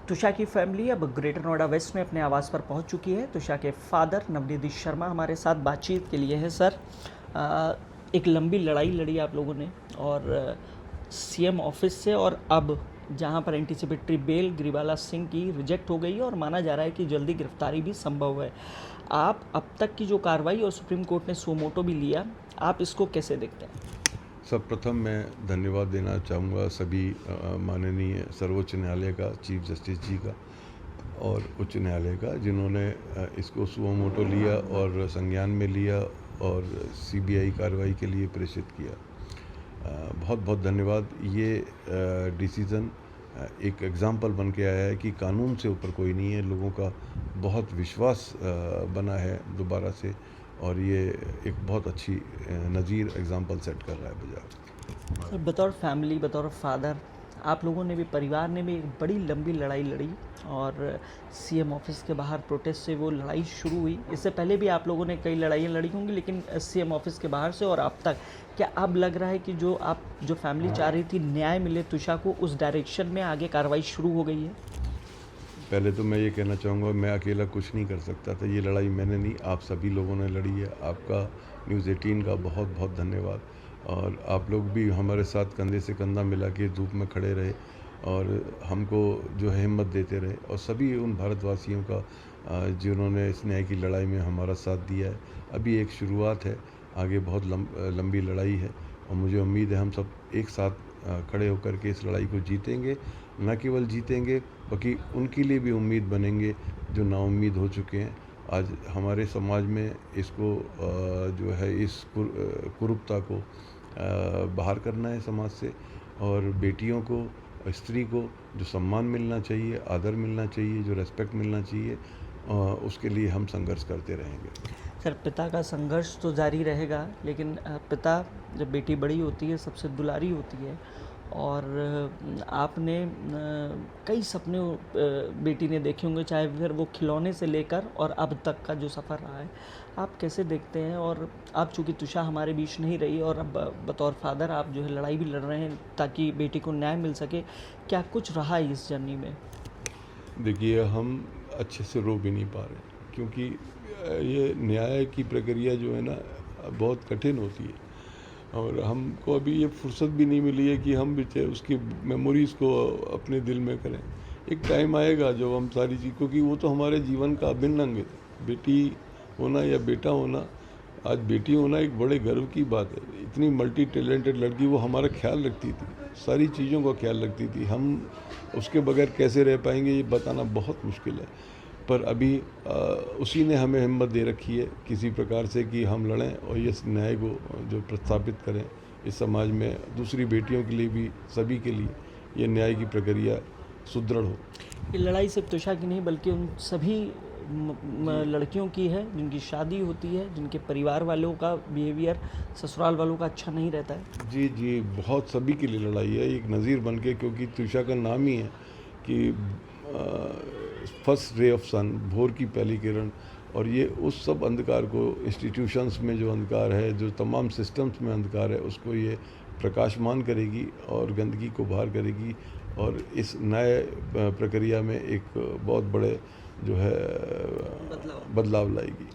तुषा की फैमिली अब greater Noida waste में अपने आवास पर पहुंच चुकी है। तुषा के फादर नवनीत शर्मा हमारे साथ बातचीत के लिए है। सर, एक लंबी लड़ाई लड़ी आप लोगों ने और सीएम ऑफिस से, और अब जहां पर एंटीसिपेटरी बेल ग्रिवाला सिंह की रिजेक्ट हो गई है और माना जा रहा है कि जल्दी गिरफ्तारी भी संभव है। आप अब तक की जो कार्रवाई और सुप्रीम कोर्ट ने सो मोटो भी लिया, आप इसको कैसे देखते हैं? सर्वप्रथम मैं धन्यवाद देना चाहूँगा सभी माननीय सर्वोच्च न्यायालय का, चीफ जस्टिस जी का और उच्च न्यायालय का, जिन्होंने इसको सुओ मोटो लिया और संज्ञान में लिया और सीबीआई कार्रवाई के लिए प्रेषित किया। बहुत बहुत धन्यवाद। ये डिसीज़न एक एग्ज़ाम्पल बन के आया है कि कानून से ऊपर कोई नहीं है। लोगों का बहुत विश्वास बना है दोबारा से, और ये एक बहुत अच्छी नज़ीर एग्ज़ाम्पल सेट कर रहा है बाजार। सर, बतौर फैमिली, बतौर फादर, आप लोगों ने भी, परिवार ने भी एक बड़ी लंबी लड़ाई लड़ी और सीएम ऑफिस के बाहर प्रोटेस्ट से वो लड़ाई शुरू हुई। इससे पहले भी आप लोगों ने कई लड़ाइयाँ लड़ी होंगी, लेकिन सीएम ऑफिस के बाहर से और अब तक क्या अब लग रहा है कि जो फैमिली चाह रही थी न्याय मिले तुषा को, उस डायरेक्शन में आगे कार्रवाई शुरू हो गई है? पहले तो मैं ये कहना चाहूँगा, मैं अकेला कुछ नहीं कर सकता था। ये लड़ाई मैंने नहीं, आप सभी लोगों ने लड़ी है। आपका न्यूज़ 18 का बहुत बहुत धन्यवाद। और आप लोग भी हमारे साथ कंधे से कंधा मिला के धूप में खड़े रहे और हमको जो है हिम्मत देते रहे, और सभी उन भारतवासियों का जिन्होंने इस न्याय की लड़ाई में हमारा साथ दिया है। अभी एक शुरुआत है, आगे बहुत लंबी लड़ाई है, और मुझे उम्मीद है हम सब एक साथ खड़े होकर के इस लड़ाई को जीतेंगे। न केवल जीतेंगे, बल्कि उनके लिए भी उम्मीद बनेंगे जो नाउम्मीद हो चुके हैं। आज हमारे समाज में इसको जो है इस कुरूपता को बाहर करना है समाज से, और बेटियों को, स्त्री को जो सम्मान मिलना चाहिए, आदर मिलना चाहिए, जो रेस्पेक्ट मिलना चाहिए, उसके लिए हम संघर्ष करते रहेंगे। सर, पिता का संघर्ष तो जारी रहेगा, लेकिन पिता, जब बेटी बड़ी होती है, सबसे दुलारी होती है, और आपने कई सपने बेटी ने देखे होंगे, चाहे फिर वो खिलौने से लेकर और अब तक का जो सफ़र रहा है, आप कैसे देखते हैं? और आप चूँकि तुषा हमारे बीच नहीं रही और अब बतौर फादर आप जो है लड़ाई भी लड़ रहे हैं ताकि बेटी को न्याय मिल सके, क्या कुछ रहा है इस जर्नी में? देखिए, हम अच्छे से रो भी नहीं पा रहे, क्योंकि ये न्याय की प्रक्रिया जो है ना, बहुत कठिन होती है, और हमको अभी ये फुर्सत भी नहीं मिली है कि हम भी उसकी मेमोरीज़ को अपने दिल में करें। एक टाइम आएगा जब हम सारी चीज़, क्योंकि वो तो हमारे जीवन का अभिन्न अंग है। बेटी होना या बेटा होना, आज बेटी होना एक बड़े गर्व की बात है। इतनी मल्टी टैलेंटेड लड़की, वो हमारा ख्याल रखती थी, सारी चीज़ों का ख्याल रखती थी। हम उसके बगैर कैसे रह पाएंगे, ये बताना बहुत मुश्किल है। पर अभी उसी ने हमें हिम्मत दे रखी है किसी प्रकार से कि हम लड़ें और ये न्याय को जो प्रस्थापित करें इस समाज में, दूसरी बेटियों के लिए भी, सभी के लिए ये न्याय की प्रक्रिया सुदृढ़ हो। ये लड़ाई सिर्फ तुषा की नहीं, बल्कि उन सभी लड़कियों की है जिनकी शादी होती है, जिनके परिवार वालों का बिहेवियर ससुराल वालों का अच्छा नहीं रहता है। जी जी, बहुत सभी के लिए लड़ाई है, एक नज़ीर बन के, क्योंकि तुषा का नाम ही है कि फर्स्ट रे ऑफ सन, भोर की पहली किरण। और ये उस सब अंधकार को, इंस्टीट्यूशंस में जो अंधकार है, जो तमाम सिस्टम्स में अंधकार है, उसको ये प्रकाशमान करेगी और गंदगी को बाहर करेगी, और इस नए प्रक्रिया में एक बहुत बड़े जो है बदलाव लाएगी।